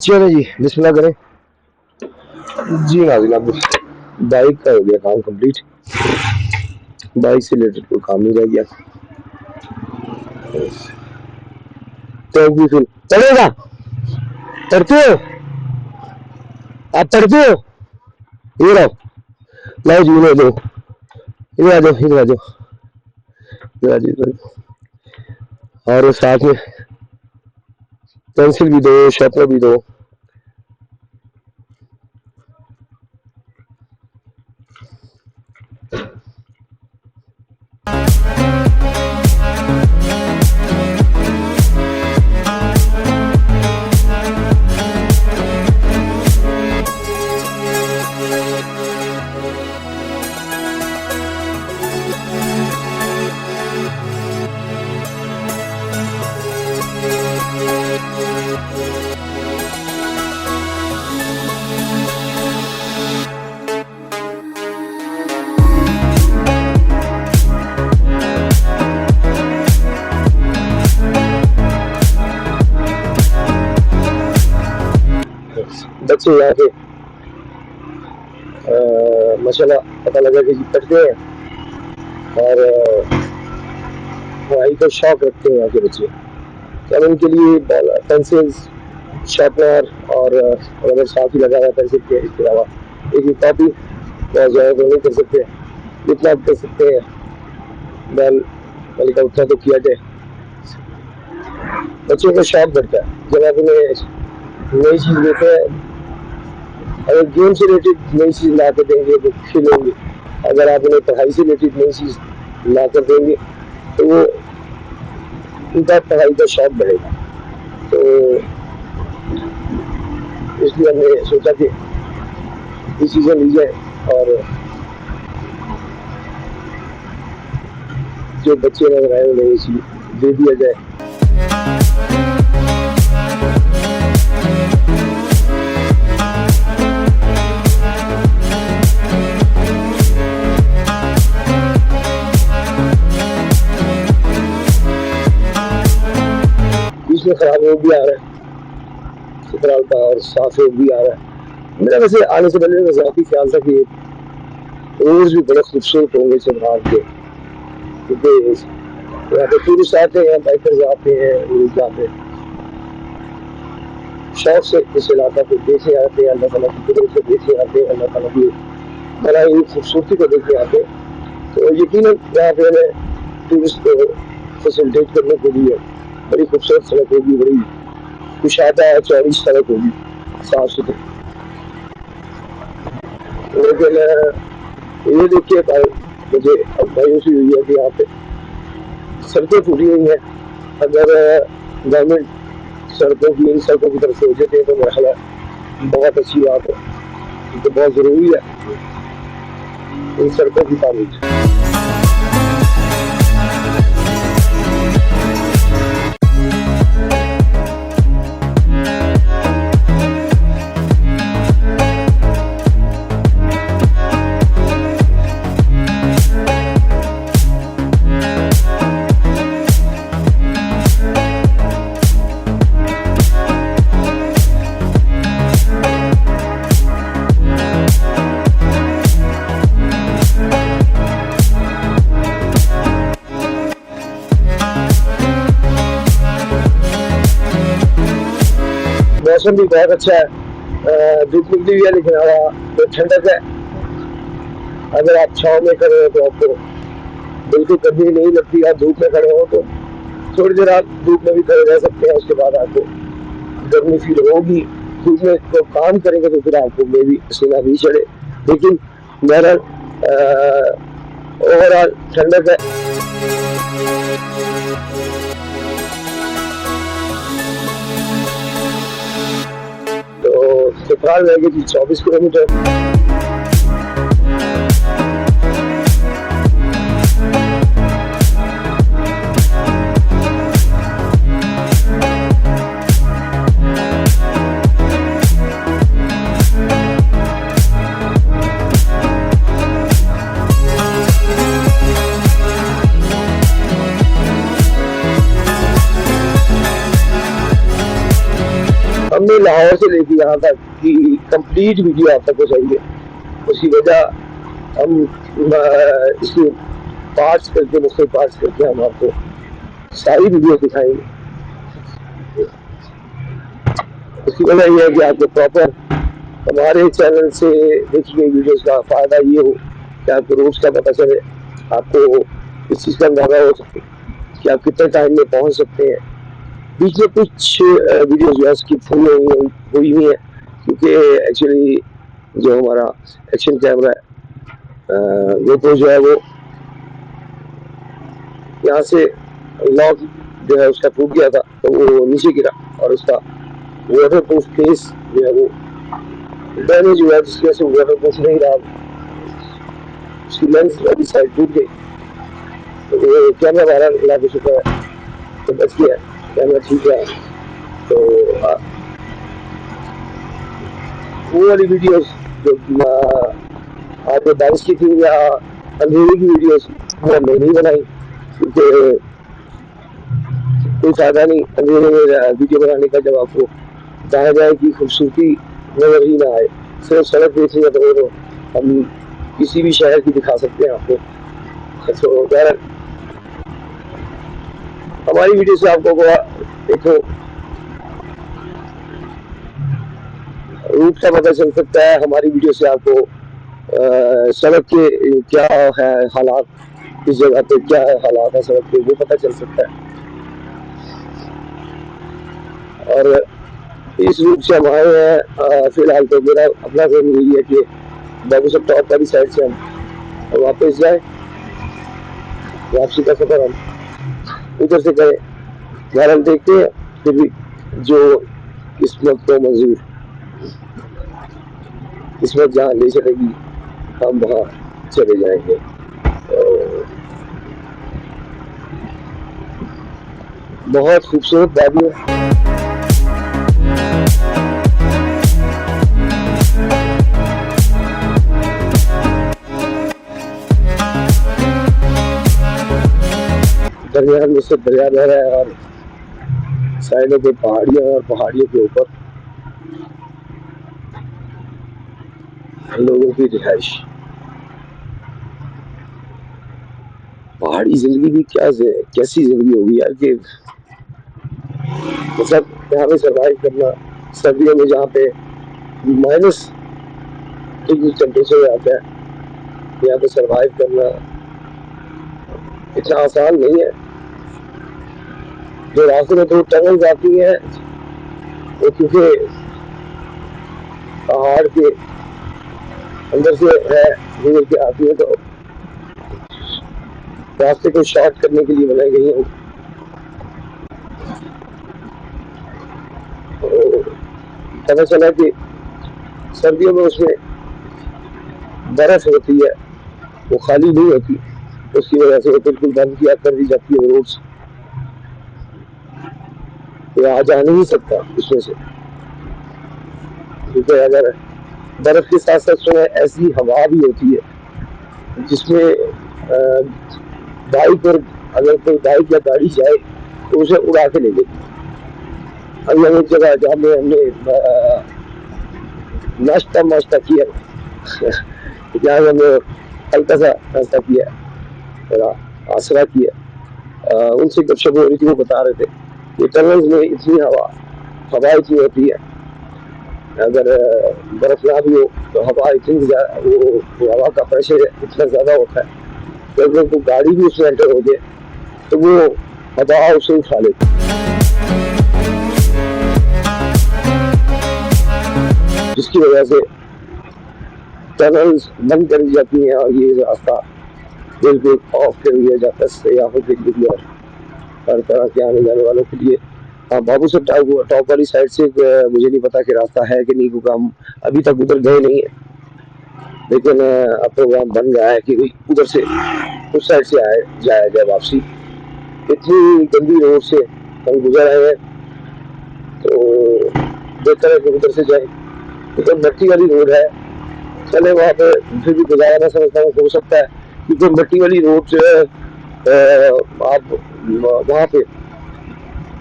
चलो जी बिस्मिल्लाह करें। जी नाज़रीन, अब बाइक का हो गया काम कंप्लीट। बाइक से रिलेटेड कोई काम नहीं रह गया। Thank you. फिर चलेगा, पढ़ते हो आप? पढ़ते हो? ये रहो, लाओ जी, ले लो, इधर आ जाओ, इधर आ जाओ, इधर आ जाओ, इधर आ जाओ। और साथ में पेंसिल भी दो, शार्पनर भी दो। बच्चे यहाँ पे माशाल्लाह पता लगा कि पढ़ते हैं और पढ़ाई का शौक रखते हैं यहाँ के बच्चे। तो उनके लिए पेंसिल, शार्पनर और अगर साथ ही लगा हुआ पेंसिल के इसके अलावा एक ही कॉपी, बहुत ज़्यादा तो नहीं कर सकते, जितना आप कर सकते हैं बैल वाली का उतना तो किया जाए। बच्चों का शौक बढ़ता है जब आप उन्हें नई चीज़ देते हैं। अगर गेम से रिलेटेड नई चीज़ ला कर देंगे तो खेलेंगे, अगर आप उन्हें पढ़ाई से रिलेटेड नई चीज़ ला कर देंगे तो वो उनका पढ़ाई का शौक बढ़ेगा। तो इसलिए हमने सोचा कि ये चीज़ें ली जाए और जो बच्चे नजर आए उन्हें ये चीज़ दे दिया जाए। इसमें खराब रोग भी आ रहा है, चित्राल का, और साफ रोग भी आ रहा है। मेरा वैसे आने से पहले ज़ाती ख्याल था कि रोज भी बड़े खूबसूरत होंगे चित्राल के, क्योंकि यहाँ पे टूरिस्ट आते हैं, बाइकर्स आते हैं, टूरिस्ट आते हैं, शौक से इस इलाका को देखने आते हैं, अल्लाह ताला की कुदरत को देखने आते हैं, अल्लाह ताला की बनाई खूबसूरती को देखने आते हैं। तो यकीनन यहाँ पे हमें टूरिस्ट को फैसिलिटेट करने के लिए बड़ी खूबसूरत सड़क होगी, बड़ी कुशादा चौड़ी सड़क होगी, साफ सुथरी। लेकिन ये देखिए मुझे अब मायूसी हुई है कि यहाँ पे सड़कें टूटी हुई हैं। अगर गवर्नमेंट सड़कों की, इन सड़कों की तरफ से हो जाते हैं तो मेरा ख्याल है बहुत अच्छी बात है, तो बहुत ज़रूरी है इन सड़कों की तामीर। मौसम भी बहुत अच्छा है, धूप निकली हुई है लेकिन हवा तो ठंडक है। अगर आप छाँव में खड़े हो तो आपको बिल्कुल गर्मी नहीं लगती। आप धूप में खड़े हो तो थोड़ी देर आप धूप में भी खड़े रह सकते हैं, उसके बाद आपको गर्मी फील होगी। धूप में तो काम करेंगे तो फिर आपको में भी पसीना भी चढ़े, लेकिन बहरहाल ओवरऑल ठंडक है। चित्राल रहेगी थी 24 किलोमीटर। हमने लाहौर से लेके यहाँ तक की कंप्लीट वीडियो आप तक पहुँचाएंगे। उसकी वजह हम इसके पार्ट्स करके, मुख्तलिफ पार्ट्स करके हम आपको सारी वीडियो दिखाएंगे। उसकी वजह यह है कि आपको प्रॉपर हमारे चैनल से देखी गई वीडियोस का फ़ायदा ये हो कि आपको रूट्स का पता चले, आपको इस चीज़ का अंदाजा हो सके कि आप कितने टाइम में पहुंच सकते हैं। बीच में कुछ वीडियोस जो है स्किप हुई है, क्योंकि एक्चुअली जो हमारा एक्शन कैमरा है वो जो है वो यहाँ से लॉक जो है उसका टूट गया था, तो वो नीचे गिरा और उसका वाटर प्रूफ केस जो है वो डैमेज हुआ, जिसकी वजह से वाटर प्रूफ नहीं रहा, उसकी लेंस वाली साइड टूट गई। तो वो कैमरा वाला ला के चुका है, तो बच गया, कैमरा ठीक है। तो वो वाली वीडियोस जो आपने बारिश की थी या अंधेरे की वीडियोस वो हमने नहीं बनाई, क्योंकि कोई फायदा नहीं अंधेरे में वीडियो बनाने का जब आपको जहाँ जाए की खूबसूरती नजर ही ना आए। सिर्फ सड़क देखने का तो हम किसी भी शहर की दिखा सकते हैं आपको। तो हमारी वीडियो से आपको देखो रूट का पता चल सकता है, हमारी वीडियो से आपको सड़क के क्या है हालात, इस जगह पे क्या है हालात है सड़क पे, वो पता चल सकता है। और इस रूप से हम आए हैं। फिलहाल तो मेरा अपना जरूर यही है कि बाबू सब टॉप वाली साइड से हम वापस जाए, वापसी का सफर हम उधर से करें। यार हम देखते हैं फिर भी जो किस्मत को मंजूर, किस्मत जहाँ ले चलेगी हम वहाँ चले जाएंगे। तो बहुत खूबसूरत वादियाँ, दरमियान में से दरिया बह रहा है और साइडों पे पहाड़ियाँ, और पहाड़ियों के ऊपर लोगों की रिहाइश। पहाड़ी जिंदगी भी कैसी जिंदगी होगी यार, कि मतलब यहाँ पे सर्वाइव करना सर्दियों में जहाँ पे माइनस डिग्री टेम्परेचर आता है, यहाँ पे सर्वाइव करना इतना आसान नहीं है। जो रास्ते में दो टनल आती है वो क्योंकि पहाड़ के अंदर से है गुजर के आती है, तो रास्ते को शॉर्ट करने के लिए बनाई गई है। तो पता चला कि सर्दियों में उसमें बर्फ होती है, वो खाली नहीं होती, उसकी वजह से वो बिल्कुल बंद किया कर दी जाती है रोड्स, तो आ जा नहीं सकता उसमें से, क्योंकि अगर बर्फ के साथ साथ उसमें ऐसी हवा भी होती है जिसमें बाइक, और अगर कोई बाइक या गाड़ी जाए तो उसे उड़ा के ले लेगी। अभी हम एक जगह जहाँ में हमने नाश्ता किया जहाँ हमने हल्का सा नाश्ता किया, थोड़ा आसरा किया, उनसे गपशप हो रही थी, वो बता रहे थे कि टनल्स में इतनी हवा इतनी होती है, अगर बर्फ ना भी हो तो हवा इतनी वो हवा का प्रेशर इतना ज्यादा होता है कि अगर कोई गाड़ी भी उसमें एंटर हो जाए तो वो हवा उसे उठा लेती, जिसकी वजह से टनल्स बंद कर दी जाती हैं और ये रास्ता बिल्कुल ऑफ कर दिया जाता है सयाहों के लिए और हर तरह के आने जाने वालों के लिए। हाँ, बाबू से टॉप वाली साइड से मुझे नहीं पता कि रास्ता है कि नहीं, क्योंकि हम अभी तक उधर गए नहीं है, लेकिन अब प्रोग्राम बन गया है कि उधर से उस साइड से जाया जाए वापसी। इतनी गंदी रोड से हम गुजर आए हैं, तो बेहतर है कि उधर से जाए। उधर मट्टी वाली रोड है, चले वहाँ पे फिर भी गुजारा ना समझता हूँ, हो सकता है क्योंकि मट्टी वाली रोड जो है आप वहाँ पे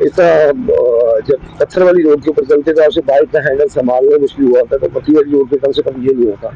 इस तरह जब पत्थर वाली रोड के ऊपर चलते थे आपसे बाइक का हैंडल संभालना मुश्किल हुआ था, तो पतली वाली रोड पे कम से कम ये नहीं होता,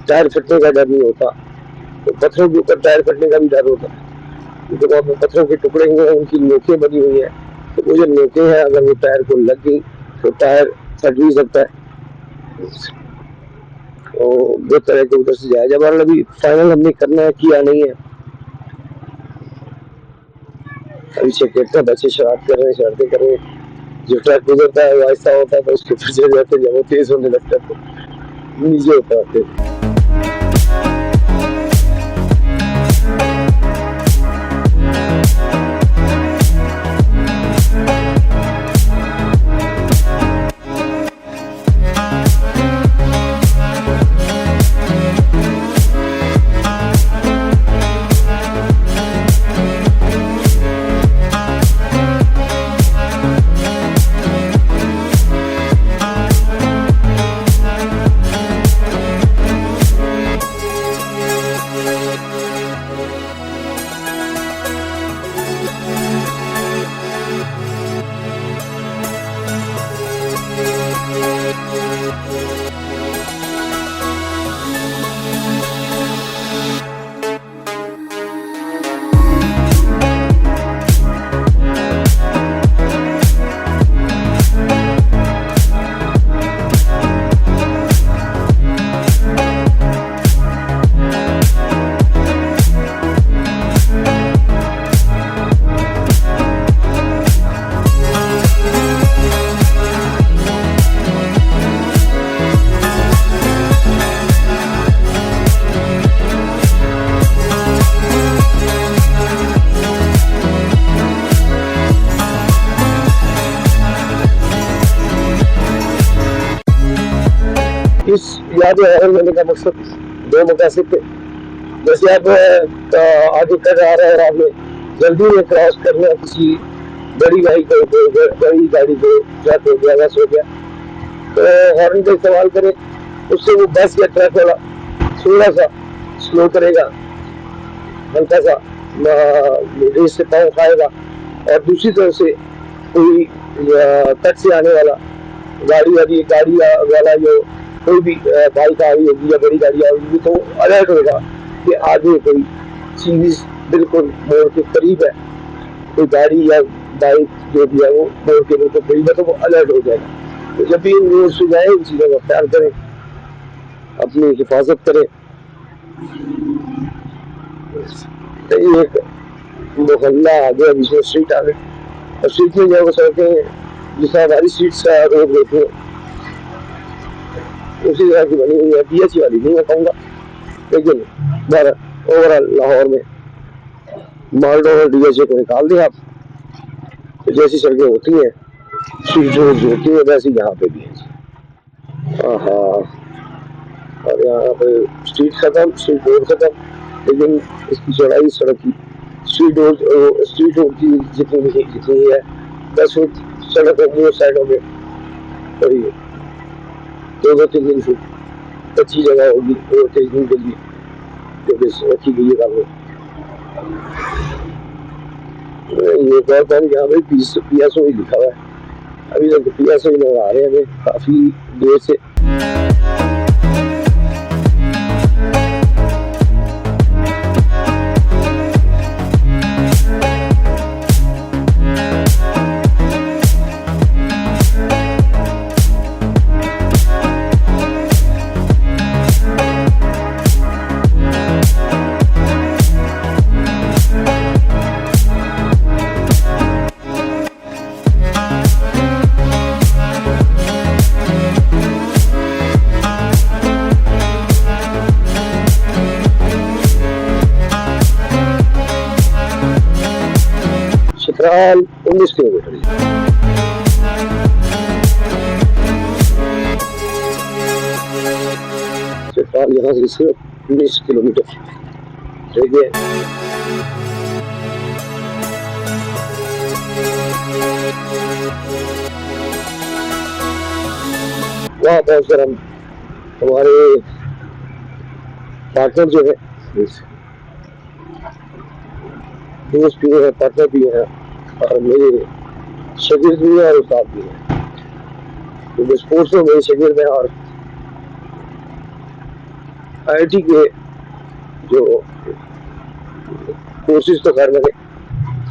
टायर फटने का डर नहीं होता। तो पत्थरों के ऊपर टायर फटने का भी डर होता है, क्योंकि वहाँ पे पत्थरों के टुकड़े हुए हैं, उनकी नोकें बनी हुई हैं, तो वो जो नोकें हैं अगर वो टायर को लग गई तो टायर फट भी सकता है। तो बेहतर है कि उधर से जाए। जब अभी फाइनल हमने करना है, किया नहीं है, अभी चेक करते हैं। बच्चे शरारत कर रहे हैं, शरारतें कर रहे हैं। जो ट्रक गुजरता है वो ऐसा होता है तो उसके पीछे जाते हैं, जब वो तेज होने लगता है तो नीचे होता है। इस याद है मैंने का मकसद दो मकासद थे। जैसे आप आगे कर आ रहे हैं, आपने जल्दी में क्रॉस करना किसी बड़ी बाइक को, बड़ी गाड़ी को, ट्रक हो गया, बस हो गया, तो हॉर्न का इस्तेमाल करें। उससे वो बस या ट्रक वाला थोड़ा सा स्लो करेगा, हल्का सा रेस से पाँव खाएगा। और दूसरी तरफ से कोई तट से आने वाला गाड़ी वाला जो कोई भी बाइक आ रही होगी या बड़ी गाड़ी आ रही होगी, तो अलर्ट होगा कि आगे कोई चीज बिल्कुल मोड़ के करीब है, कोई गाड़ी या बाइक जो भी है वो मोड़ के बिल्कुल करीब है, तो वो अलर्ट हो जाएगा। तो जब भी इन रोड से जाए, इन चीज़ों का ख्याल करें, अपनी हिफाजत करें। एक मोहल्ला आ गया जिसमें स्ट्रीट आ गई, और स्ट्रीट में जो सड़कें जिस हमारी स्ट्रीट का रोड होती है उसी तरह की बनी हुई है। DH वाली नहीं मैं कहूँगा, लेकिन ओवरऑल लाहौर में मालडोर और DH को निकाल दिया आप, तो जैसी सड़कें होती हैं, स्ट्रीट रोड होती है, वैसी यहाँ पे भी है। हाँ, और यहाँ पे स्ट्रीट खत्म, स्ट्रीट रोड खत्म, लेकिन इसकी चौड़ाई सड़क की स्ट्रीट रोड की जितनी है 10 फुट, सड़क होगी साइडों में करीब 2-3 फुट कच्ची जगह होगी तेजनी के लिए, जो रखी गई है कानून। ये बहुत है यहाँ पे PSO ही लिखा हुआ है, अभी तक PSO ही नजर आ रहे हैं हमें काफी देर से। चित्राल 19 किलोमीटर। चित्राल यहाँ से सिर्फ 19 किलोमीटर रह गए। वहाँ पहुंचकर हम हमारे पार्टनर जो है दोस्त भी हैं, पार्टनर भी हैं और मेरे शागिर्द भी हैं और उस्ताद भी हैं। तो स्पोर्ट्स में मेरे शागिर्द हैं और IIT के जो कोर्सेज तो खैर मैंने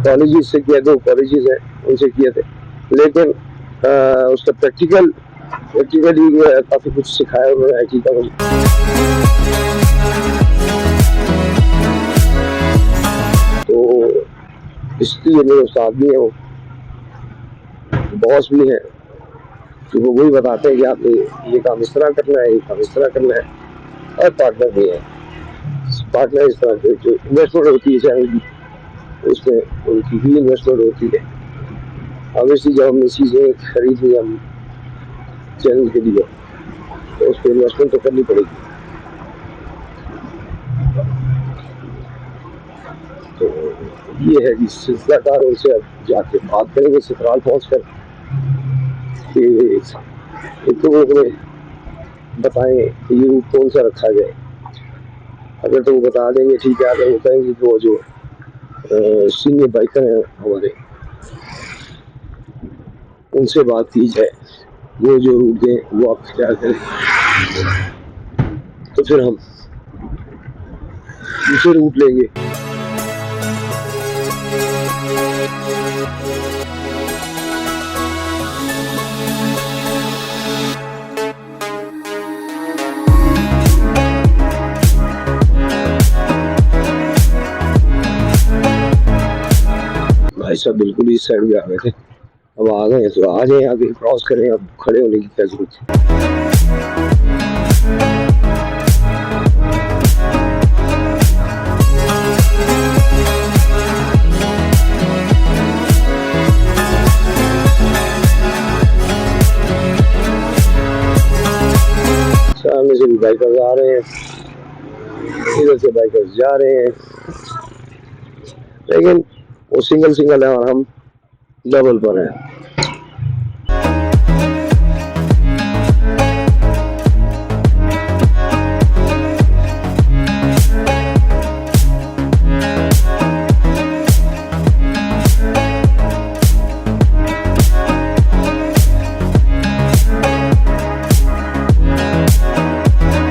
कॉलेज से किया, 2 कॉलेज हैं उनसे किए थे, लेकिन उसका प्रैक्टिकली काफ़ी कुछ सिखाया उन्होंने IT का मुझे। तो इसलिए मेरे उस्ताद भी हैं, वो बॉस भी हैं, तो वो वही बताते हैं कि आपने ये काम इस तरह करना है, ये काम इस तरह करना है। और पार्टनर भी है, पार्टनर इस तरह से जो इन्वेस्टमेंट होती है चैनल की, उसमें उनकी भी इन्वेस्टमेंट होती है। ऑब्वियसली जब हमने चीज़ें खरीद ली हम चैनल के लिए, तो उस पर इन्वेस्टमेंट तो करनी पड़ेगी। तो ये है कि सिलसिलाकार उनसे अब जाके बात करेंगे चित्राल पहुँच कर कि एक तो वो हमें बताएं ये रूट कौन सा रखा जाए। अगर तो वो बता देंगे ठीक है, अगर वो कहेंगे कि वो जो सीनियर बाइकर हैं हमारे, उनसे बात की जाए, वो जो रूट दें वो आप क्या करें, तो फिर हम दूसरे रूट लेंगे। भाई साहब बिल्कुल इस साइड में आ गए थे, अब आ गए तो आ जाए, आगे क्रॉस करें, अब खड़े होने की क्या जरूरत है। सामने से भी बाइकर्स आ रहे हैं, इधर से बाइकर्स जा रहे हैं, लेकिन वो सिंगल है और हम डबल पर हैं।